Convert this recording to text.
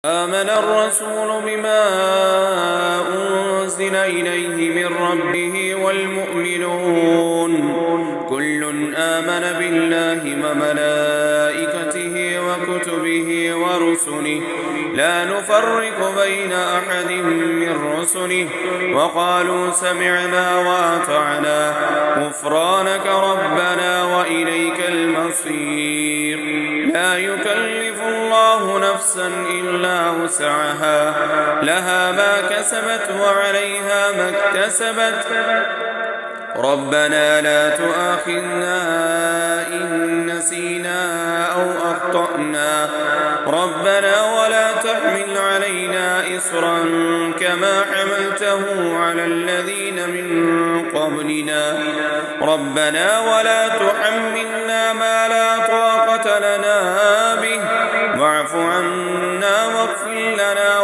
آمن الرسول بما أنزل إليه من ربه والمؤمنون كل آمن بالله وملائكته وكتبه ورسله لا نفرق بين أحد من رسله وقالوا سمعنا وأطعنا غفرانك ربنا وإليك المصير لا يكلف الله نفسا إلا وسعها لها ما كسبت وعليها ما اكتسبت ربنا لا تؤاخذنا إن نسينا أو أخطأنا ربنا ولا تحمل علينا إصرا كما حملته على الذين من قبلنا ربنا ولا تحملنا ما لا طاقة لنا به واعف عنا واغفر لنا